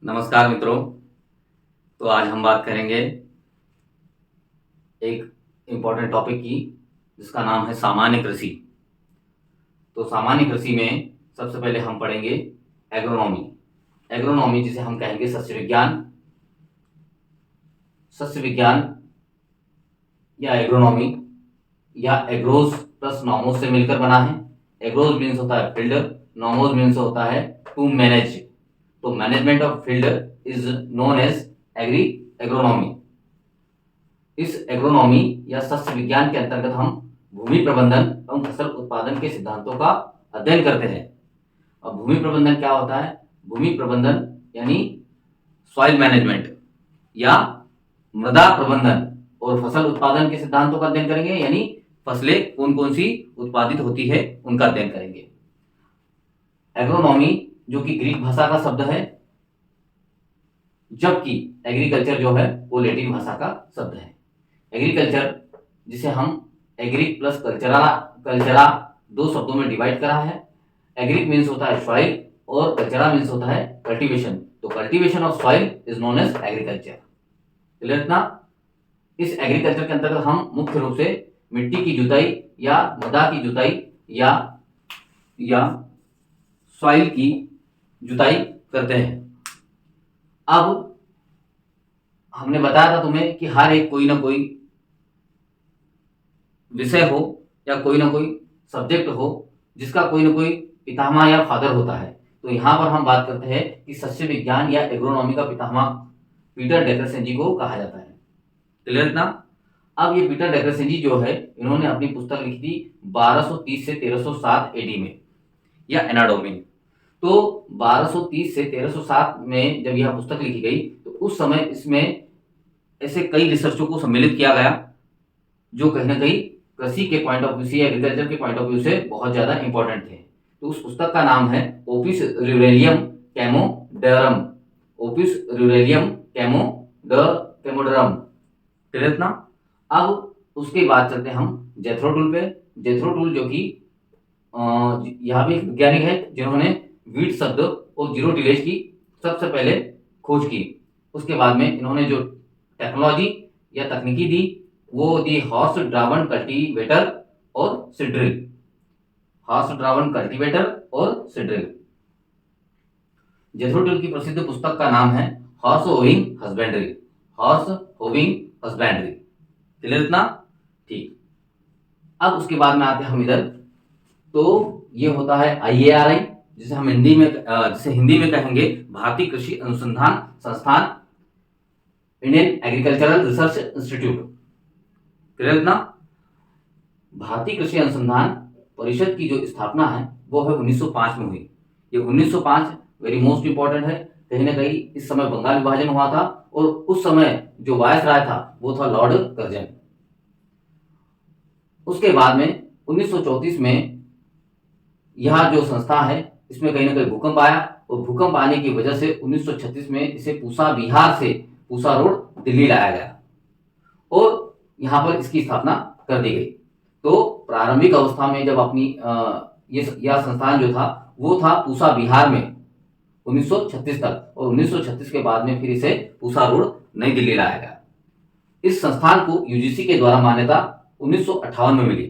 नमस्कार मित्रों। तो आज हम बात करेंगे एक इम्पॉर्टेंट टॉपिक की, जिसका नाम है सामान्य कृषि। तो सामान्य कृषि में सबसे पहले हम पढ़ेंगे एग्रोनॉमी। एग्रोनॉमी जिसे हम कहेंगे सस्य विज्ञान, सस्य विज्ञान या एग्रोनॉमी या एग्रोज प्लस नॉमोस से मिलकर बना है। एग्रोज मीन्स होता है फील्ड, नॉमोस मीन्स होता है टू मैनेज। तो management of field is known as agronomy. इस एग्रोनॉमी या सस्य विज्ञान के अंतर्गत हम भूमि प्रबंधन एवं फसल उत्पादन के सिद्धांतों का अध्ययन करते हैं। अब भूमि प्रबंधन क्या होता है? भूमि प्रबंधन यानी सॉइल मैनेजमेंट या मृदा प्रबंधन, और फसल उत्पादन के सिद्धांतों का अध्ययन करेंगे, यानी फसलें कौन कौन सी उत्पादित होती है उनका अध्ययन करेंगे। एग्रोनॉमी जो कि ग्रीक भाषा का शब्द है, जबकि एग्रीकल्चर जो है वो लैटिन भाषा का शब्द है। एग्रीकल्चर जिसे हम एग्रिक प्लस कल्चरा दो शब्दों में डिवाइड करा है। एग्रिक मीन्स होता है सॉइल और कल्चरा मीन्स होता है कल्टीवेशन। तो cultivation of soil is known as agriculture. Clear ना? इस एग्रीकल्चर के अंतर्गत हम मुख्य रूप से मिट्टी की जुताई या मृदा की जुताई या सॉइल की जुताई करते हैं। अब हमने बताया था तुम्हें कि हर एक कोई ना कोई विषय हो या कोई ना कोई सब्जेक्ट हो जिसका कोई ना कोई पितामह या फादर होता है। तो यहाँ पर हम बात करते हैं कि सस्य विज्ञान या एग्रोनॉमी का पितामह पीटर डेक्रसेंजी को कहा जाता है। क्लियर ना? अब ये पीटर डेक्रसेंजी जो है, इन्होंने अपनी पुस्तक लिखी थी 1230 से 1307 एडी में या एनाटॉमी। तो 1230 से 1307 में जब यह पुस्तक लिखी गई तो उस समय इसमें ऐसे कई रिसर्चों को सम्मिलित किया गया जो कहीं ना कहीं कृषि के पॉइंट ऑफ व्यू से, एग्रीकल्चर के पॉइंट ऑफ व्यू से बहुत ज्यादा इंपॉर्टेंट थे। तो उस पुस्तक का नाम है ओपिस रूरेलियम कैमोडरम। ओपिस रूरेलियम कैमोडरम। क्लियर ना? अब उसके बाद चलते हैं हम जेथरो टूल पे। जेथरो टूल जो कि यहाँ भी वैज्ञानिक है जिन्होंने वीट शब्द और जीरो टिलेज की सबसे पहले खोज की। उसके बाद में इन्होंने जो टेक्नोलॉजी या तकनीकी दी वो दी हॉर्स ड्रावन कल्टीवेटर और सीड्रिल। हॉर्स ड्रावन कल्टीवेटर और सीड्रिल। जेथरो टूल की प्रसिद्ध पुस्तक का नाम है horse hoeing husbandry. Horse hoeing husbandry. Clear इतना? ठीक। अब उसके बाद में आते हैं हम इधर। तो ये होता है IARI, जिसे हम हिंदी में कहेंगे भारतीय कृषि अनुसंधान संस्थान, Indian agricultural research institute. Clear ना? भारतीय कृषि अनुसंधान परिषद की जो स्थापना है वो है 1905 में हुई। ये 1905 वेरी मोस्ट इंपॉर्टेंट है। कहीं ना कहीं इस समय बंगाल विभाजन हुआ था और उस समय जो वायसराय था वो था लॉर्ड कर्जन। उसके बाद में 1934 में यह जो संस्था है इसमें कहीं ना कहीं भूकंप आया और भूकंप आने की वजह से 1936 में इसे पूसा बिहार से पूसा रोड दिल्ली लाया गया और यहाँ पर इसकी स्थापना कर दी गई। तो प्रारंभिक अवस्था में जब अपनी यह संस्थान जो था वो था पूसा बिहार में 1936 तक, और 1936 के बाद में फिर इसे पूसा रोड नई दिल्ली लाया गया। इस संस्थान को यूजीसी के द्वारा मान्यता 1958 में मिली।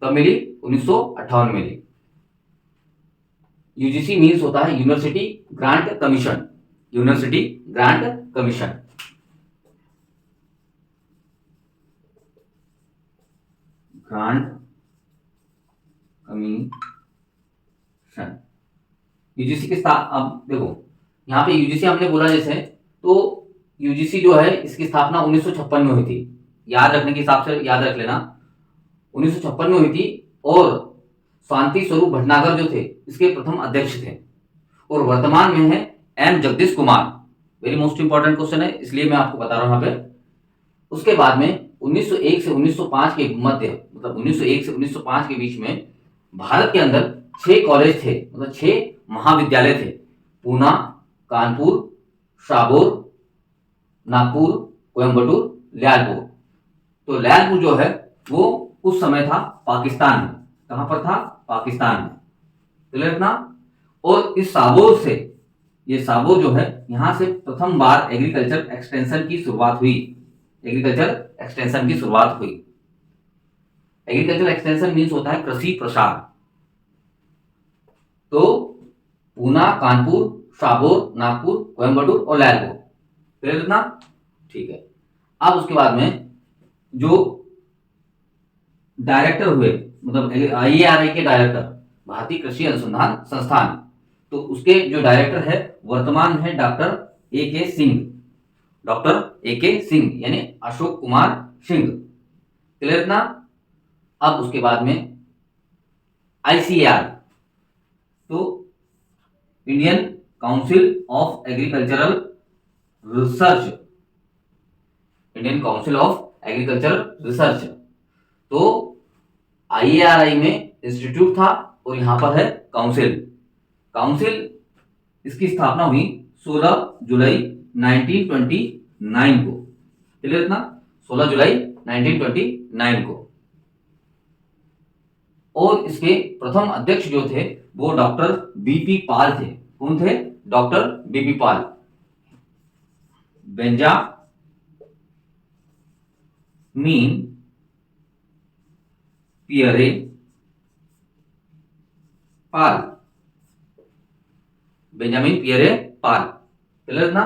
कब मिली? 1958 में मिली। यूजीसी मीन्स होता है university grant commission. University grant commission. Grant commission. UGC के साथ अब देखो यहाँ पे यूजीसी हमने बोला जैसे, तो यूजीसी जो है इसकी स्थापना 1956 में हुई थी। याद रखने के हिसाब से याद रख लेना, 1956 में हुई थी। और शांति स्वरूप भटनागर जो थे इसके प्रथम अध्यक्ष थे और वर्तमान में है M Jagdish Kumar. Very most important question है इसलिए मैं आपको बता रहा हूं यहाँ पे। उसके बाद में 1901 से 1905 के मध्य, मतलब 1901 से 1905 के बीच में भारत के अंदर 6 कॉलेज थे, मतलब 6 महाविद्यालय थे। पूना, कानपुर, शाहपुर, नागपुर, कोयम्बटूर, लियालपुर। तो लियालपुर जो है वो उस समय था पाकिस्तान में। कहां पर था? पाकिस्तान में। क्लियर ना? और इस शाहपुर से ये साबो जो है, यहां से प्रथम बार एग्रीकल्चर एक्सटेंशन की शुरुआत हुई। एग्रीकल्चर एक्सटेंशन की शुरुआत हुई। एग्रीकल्चर एक्सटेंशन मीन्स होता है कृषि प्रसार। तो पूना, कानपुर, साबोर, नागपुर, कोयम्बटूर और लैलपुर, क्लियर इतना? ठीक है। अब उसके बाद में जो डायरेक्टर हुए, मतलब IARI के डायरेक्टर, भारतीय कृषि अनुसंधान संस्थान, तो उसके जो डायरेक्टर है वर्तमान है doctor AK Singh. Doctor AK Singh यानी अशोक कुमार सिंह, क्लियर इतना? अब उसके बाद में ICAR, तो Indian council of agricultural research, Indian council of agricultural research. तो IARI में इंस्टीट्यूट था और यहां पर है काउंसिल। काउंसिल इसकी स्थापना हुई 16 जुलाई 1929 को, क्लियर इतना? 16 जुलाई 1929 को। और इसके प्रथम अध्यक्ष जो थे वो डॉक्टर BP पाल थे। कौन थे? डॉक्टर BP पाल। बेंजामिन पियरे पाल, बेंजामिन पियरे पाल, क्लियर ना?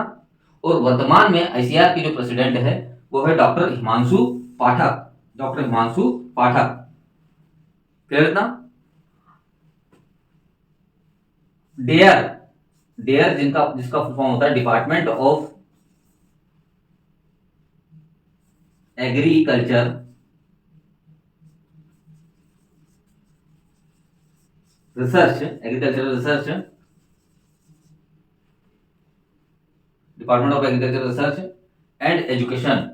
और वर्तमान में ICAR के जो प्रेसिडेंट है वो है डॉक्टर हिमांशु पाठक। डॉक्टर हिमांशु पाठक, क्लियर ना? डेयर जिसका फुल फॉर्म होता है department of agriculture research, agricultural research, department of agriculture research and education,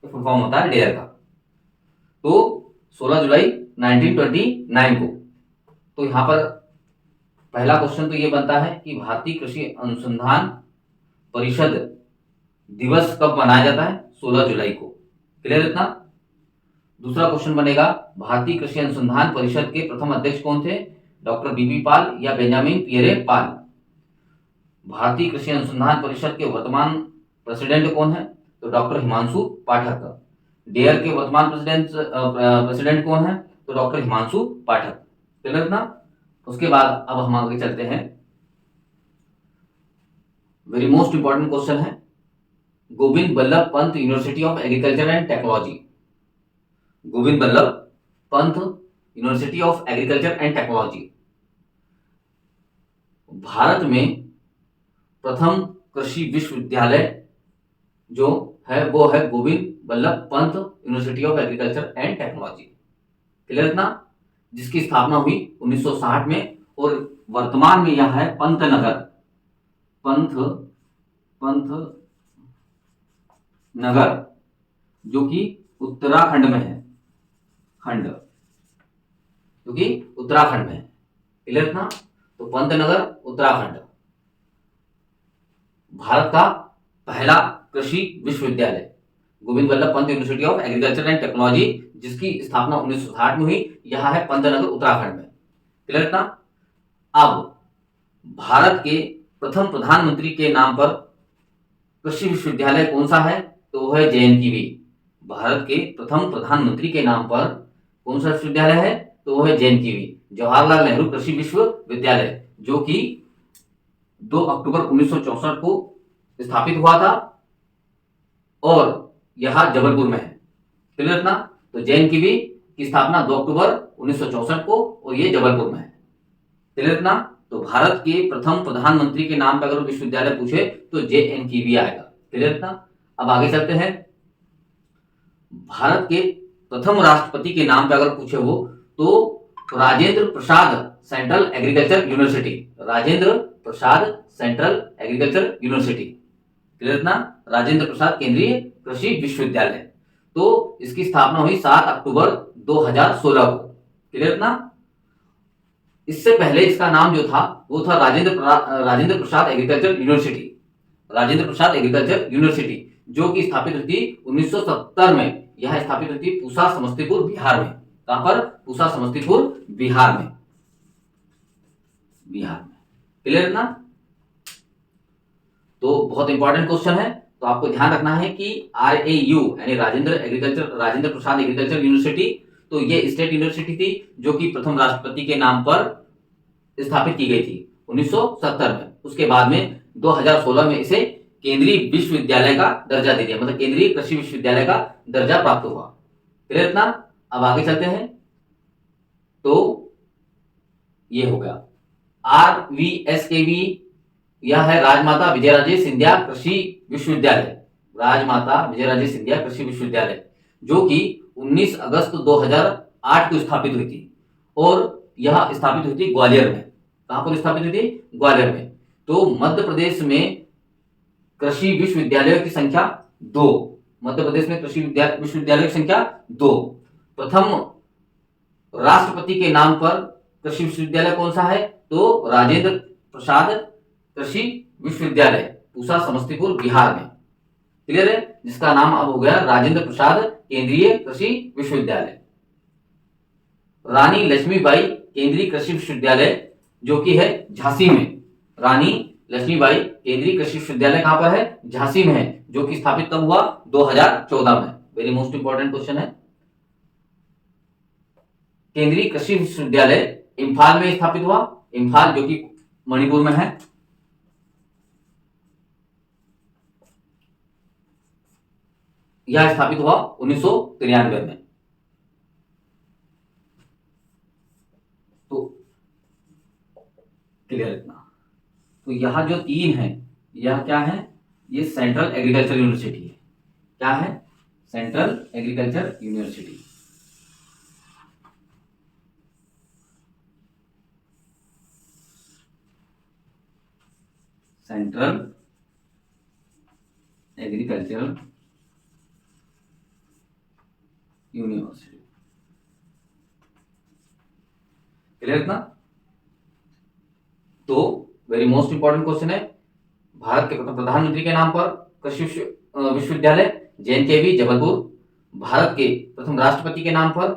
full form होता है डेयर का। तो 16 जुलाई 1929 को। तो यहां पर पहला क्वेश्चन तो ये बनता है कि भारतीय कृषि अनुसंधान परिषद दिवस कब मनाया जाता है? 16 जुलाई को, क्लियर इतना? दूसरा क्वेश्चन बनेगा भारतीय कृषि अनुसंधान परिषद के प्रथम अध्यक्ष कौन थे? डॉक्टर BP पाल या बेंजामिन पियरे पाल। भारतीय कृषि अनुसंधान परिषद के वर्तमान प्रेसिडेंट कौन है? तो डॉक्टर हिमांशु पाठक। डेयर के वर्तमान प्रेसिडेंट कौन है? तो डॉक्टर हिमांशु पाठक, क्लियर ना? उसके बाद अब हम आगे चलते हैं। वेरी मोस्ट इंपॉर्टेंट क्वेश्चन है, Govind Ballabh Pant university of agriculture and technology. Govind Ballabh Pant university of agriculture and technology Bharat में प्रथम कृषि विश्वविद्यालय जो है वो है Govind Ballabh Pant university of agriculture and technology, clear ना? जिसकी स्थापना हुई 1960 में और वर्तमान में यह है पंतनगर, पंतनगर जो कि उत्तराखंड में है, खंड जो कि उत्तराखंड में है, क्लियर ना? तो पंतनगर उत्तराखंड भारत का पहला कृषि विश्वविद्यालय Govind Ballabh Pant university of agriculture and technology, जिसकी स्थापना 1960 में हुई, यह है पंतनगर उत्तराखंड में, क्लियर ना? अब भारत के प्रथम प्रधानमंत्री के नाम पर कृषि विश्वविद्यालय कौन सा है? तो वो है JNKV। भारत के प्रथम प्रधानमंत्री के नाम पर कौन सा विश्वविद्यालय है? तो वो है JNKV, जवाहरलाल नेहरू कृषि विश्वविद्यालय, जो कि 2 अक्टूबर 1964 को स्थापित हुआ था और यह जबलपुर में है, क्लियर ना? तो JNKV की स्थापना 2 अक्टूबर 1964 को और ये जबलपुर में है, क्लियर ना? तो भारत के प्रथम प्रधानमंत्री के नाम पर अगर विश्वविद्यालय पूछे तो JNKV आएगा, क्लियर ना? अब आगे चलते हैं। भारत के प्रथम राष्ट्रपति के नाम पर अगर पूछे वो तो Rajendra Prasad central agriculture university, Rajendra Prasad central agriculture university, clear ना? राजेंद्र प्रसाद केंद्रीय कृषि विश्वविद्यालय। तो इसकी स्थापना हुई 7 अक्टूबर 2016 को, क्लियर ना? इससे पहले इसका नाम जो था वो था Rajendra Prasad agriculture university, Rajendra Prasad agriculture university, जो कि स्थापित हुई थी 1970 में। यह स्थापित हुई थी पूसा समस्तीपुर बिहार में। कहां पर? पूसा समस्तीपुर बिहार में, बिहार में। क्लियर है ना। तो बहुत इंपॉर्टेंट क्वेश्चन है, तो आपको ध्यान रखना है कि RAU यानी राजेंद्र प्रसाद एग्रीकल्चर यूनिवर्सिटी, तो ये स्टेट यूनिवर्सिटी थी जो कि प्रथम राष्ट्रपति के नाम पर स्थापित की गई थी 1970 में। उसके बाद में 2016 में इसे केंद्रीय विश्वविद्यालय का दर्जा दे दिया, मतलब केंद्रीय कृषि विश्वविद्यालय का दर्जा प्राप्त हुआ। क्लियर इतना। अब आगे चलते हैं, तो ये हो गया RVSKV, यह है राजमाता विजयराजे सिंधिया कृषि विश्वविद्यालय, राजमाता विजयराजे सिंधिया कृषि विश्वविद्यालय, जो कि 19 अगस्त 2008 को स्थापित हुई थी, और यह स्थापित हुई थी ग्वालियर में। कहां पर स्थापित हुई थी? ग्वालियर में। तो मध्य प्रदेश में कृषि विश्वविद्यालयों की संख्या 2, मध्य प्रदेश में कृषि विश्वविद्यालयों की संख्या 2। प्रथम राष्ट्रपति के नाम पर कृषि विश्वविद्यालय कौन सा है? तो राजेंद्र प्रसाद कृषि विश्वविद्यालय, पूसा समस्तीपुर बिहार में। क्लियर है, जिसका नाम अब हो गया राजेंद्र प्रसाद केंद्रीय कृषि विश्वविद्यालय। रानी लक्ष्मीबाई केंद्रीय कृषि विश्वविद्यालय जो कि है झांसी में, रानी लक्ष्मीबाई केंद्रीय कृषि विश्वविद्यालय कहां पर है? झांसी में है, जो कि स्थापित कब हुआ? 2014 में। वेरी मोस्ट इंपॉर्टेंट क्वेश्चन है। केंद्रीय कृषि विश्वविद्यालय इम्फाल में स्थापित हुआ, इम्फाल जो कि मणिपुर में है। यह स्थापित हुआ 1993 में। तो क्लियर इतना। तो यह जो 3 है, यह क्या है? ये सेंट्रल एग्रीकल्चर यूनिवर्सिटी है। क्या है? Central agriculture university. Central agriculture university. Clear इतना। तो वेरी मोस्ट इंपॉर्टेंट क्वेश्चन है, भारत के प्रधानमंत्री के नाम पर कृषि विश्वविद्यालय JNKV जबलपुर, भारत के प्रथम राष्ट्रपति के नाम पर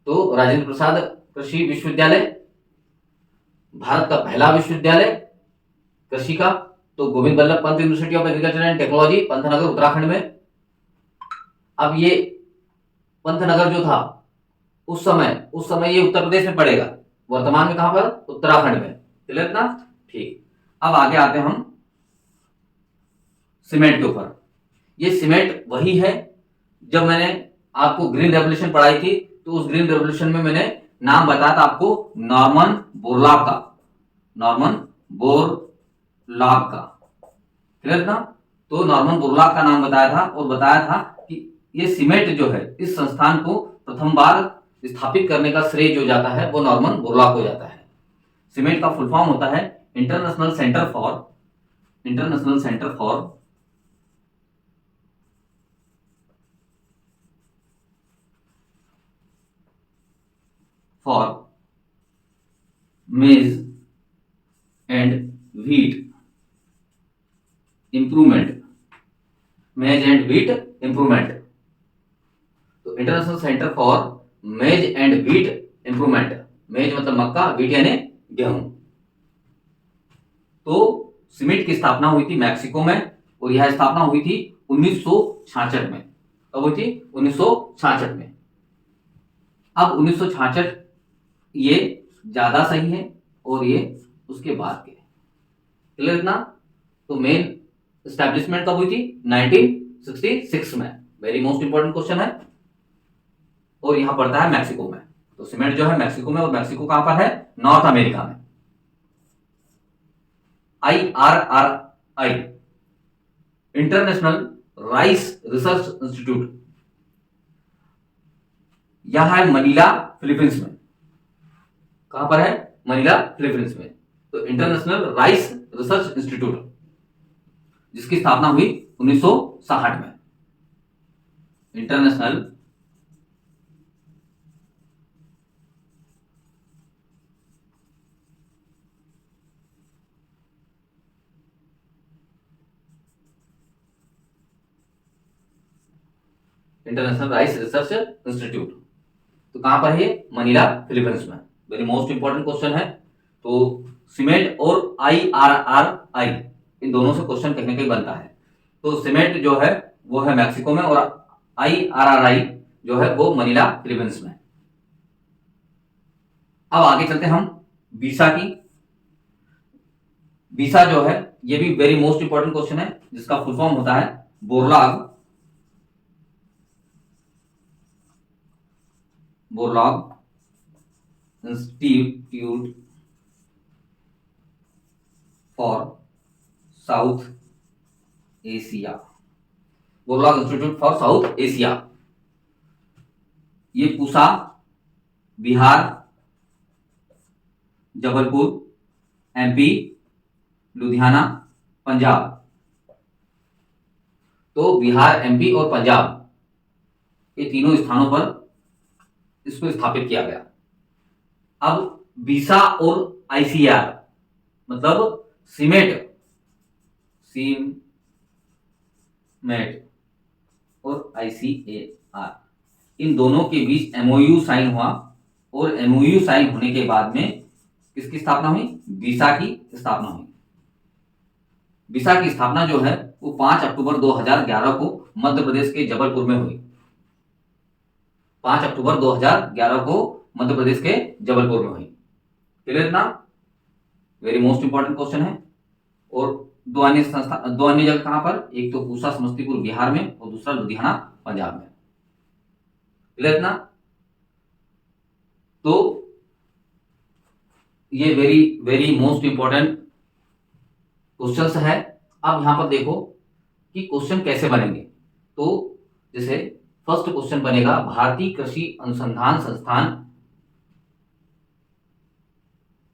तो राजेंद्र प्रसाद कृषि विश्वविद्यालय, भारत का पहला विश्वविद्यालय कृषि का तो Govind Ballabh Pant university of agriculture and technology Pantnagar Uttarakhand में। अब ये पंतनगर जो था उस समय ये उत्तर प्रदेश में पड़ेगा, वर्तमान में कहां पर? उत्तराखंड में। क्लियर ना। ठीक। अब आगे आते हैं हम सीमेंट के ऊपर। ये सीमेंट वही है, जब मैंने आपको ग्रीन रेवोल्यूशन पढ़ाई थी तो उस ग्रीन रेवोल्यूशन में मैंने नाम बताया था आपको नॉर्मन बोरलॉग का, नॉर्मन बोरलॉग का। क्लियर ना। तो नॉर्मन बोरलॉग का नाम बताया था और बताया था कि ये सीमेंट जो है इस संस्थान को प्रथम बार स्थापित करने का श्रेय जो जाता है वो नॉर्मन बोरलॉग को जाता है। सीमेंट का फुल फॉर्म होता है इंटरनेशनल सेंटर फॉर मेज एंड व्हीट इंप्रूवमेंट, मेज एंड व्हीट इंप्रूवमेंट। तो इंटरनेशनल सेंटर फॉर मेज एंड व्हीट इंप्रूवमेंट, मेज मतलब मक्का, व्हीट यानी गेहूं। तो सीमेंट की स्थापना हुई थी मैक्सिको में, और यह स्थापना हुई थी 1966 में। कब हुई थी? 1966 में। अब 1966 ये ज्यादा सही है और ये उसके बाद के। क्लियर ना। तो मेन एस्टैब्लिशमेंट कब हुई थी? 1966 में। वेरी मोस्ट इंपॉर्टेंट क्वेश्चन है, और यहां पड़ता है मैक्सिको में। तो सीमेंट जो है मैक्सिको में, और मैक्सिको कहां पर है? नॉर्थ अमेरिका में। IRRI international rice research institute, यह है मनीला फिलीपींस में। कहां पर है? मनीला फिलीपींस में। तो इंटरनेशनल राइस रिसर्च इंस्टीट्यूट, जिसकी स्थापना हुई 1960 में। इंटरनेशनल राइस रिसर्च इंस्टीट्यूट, तो कहां पर है? मनीला फिलीपींस में। वेरी मोस्ट इंपॉर्टेंट क्वेश्चन है। तो सीमेट और IRRI इन दोनों से क्वेश्चन कहीं ना कहीं बनता है। तो सीमेट जो है वो है मैक्सिको में और IRRI जो है वो मनीला फिलीपींस में। अब आगे चलते हैं हम वीसा की। वीसा जो है ये भी वेरी मोस्ट इंपॉर्टेंट क्वेश्चन है, जिसका फुल फॉर्म होता है Borlaug institute for south Asia. Borlaug institute for south Asia, ये पूसा, बिहार, जबलपुर, MP, लुधियाना, पंजाब। तो बिहार, MP और पंजाब ये तीनों स्थानों पर इसको स्थापित किया गया। अब वीसा और ICAR मतलब सीमेट और ICAR इन दोनों के बीच MOU साइन हुआ और MOU साइन होने के बाद में किसकी स्थापना हुई? वीसा की स्थापना हुई। वीसा की स्थापना जो है वो 5 अक्टूबर 2011 को मध्य प्रदेश के जबलपुर में हुई। 5 अक्टूबर 2011 को मध्य प्रदेश के जबलपुर में हुई। क्लियर ना? वेरी मोस्ट इंपॉर्टेंट क्वेश्चन है। और दो अन्य जगह कहां पर? एक तो पूसा समस्तीपुर बिहार में और दूसरा लुधियाना पंजाब में। क्लियर ना? तो ये very very most important questions है। अब यहां पर देखो कि क्वेश्चन कैसे बनेंगे। तो जैसे फर्स्ट क्वेश्चन बनेगा, भारतीय कृषि अनुसंधान संस्थान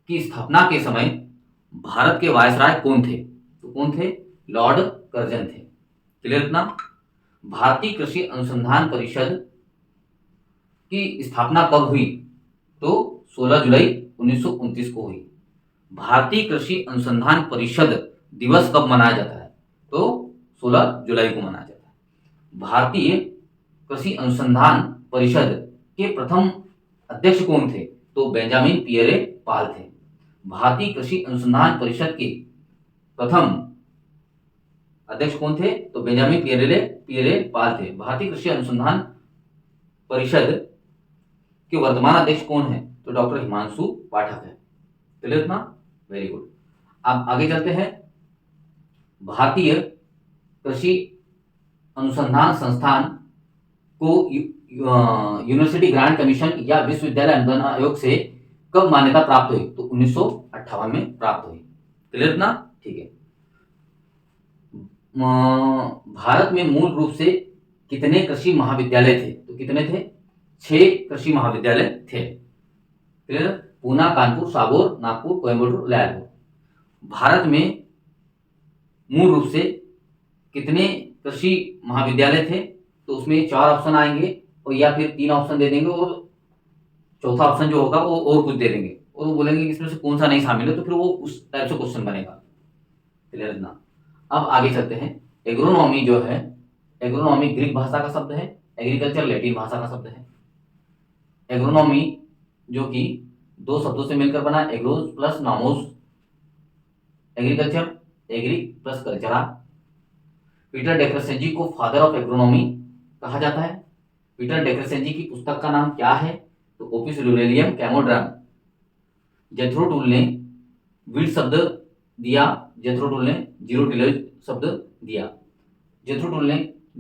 की स्थापना के समय भारत के वायसराय कौन थे? तो कौन थे? लॉर्ड कर्जन थे। क्लियर ना? भारतीय कृषि अनुसंधान परिषद की स्थापना कब हुई? तो 16 जुलाई 1929 को हुई। भारतीय कृषि अनुसंधान परिषद दिवस कब मनाया जाता है? तो 16 जुलाई को मनाया जाता है। भारतीय कृषि अनुसंधान परिषद के प्रथम अध्यक्ष कौन थे? तो बेंजामिन पियरे पाल थे। भारतीय कृषि अनुसंधान परिषद के प्रथम अध्यक्ष कौन थे? तो बेंजामिन पियरे पाल थे। भारतीय कृषि अनुसंधान परिषद के वर्तमान अध्यक्ष कौन है? तो डॉक्टर हिमांशु पाठक है। क्लियर ना? Very good. अब आगे चलते हैं। भारतीय कृषि अनुसंधान संस्थान को यूनिवर्सिटी ग्रांट कमीशन या विश्वविद्यालय अनुदान आयोग से कब मान्यता प्राप्त हुई? तो 1958 में प्राप्त हुई। क्लियर ना? ठीक है। भारत में मूल रूप से कितने कृषि महाविद्यालय थे? तो कितने थे? 6 कृषि महाविद्यालय थे। क्लियर? पूना, कानपुर, सागौर, नागपुर, कोयम्बटूर, रायपुर। भारत में मूल रूप से कितने कृषि महाविद्यालय थे? तो उसमें 4 ऑप्शन आएंगे और या फिर 3 ऑप्शन दे देंगे और चौथा ऑप्शन जो होगा वो और कुछ दे देंगे और वो बोलेंगे कि इसमें से कौन सा नहीं शामिल है, तो फिर वो उस टाइप से क्वेश्चन बनेगा। क्लियर ना? अब आगे चलते हैं। एग्रोनॉमी जो है, एग्रोनॉमी ग्रीक भाषा का शब्द है, एग्रीकल्चर लैटिन भाषा का शब्द है। एग्रोनॉमी जो कि 2 शब्दों से मिलकर बना, agros plus nomos, agriculture, agri plus cultura. Peter Decrescenzi को फादर ऑफ एग्रोनॉमी कहा जाता है। पीटर डेक्रसेंजी की पुस्तक का नाम क्या है? तो ओपिस रूरेलियम कैमोड्राम। जेथ्रो टूल ने वीड शब्द दिया, जेथ्रो टूल ने जीरो टिलेज शब्द दिया। जेथ्रो टूल ने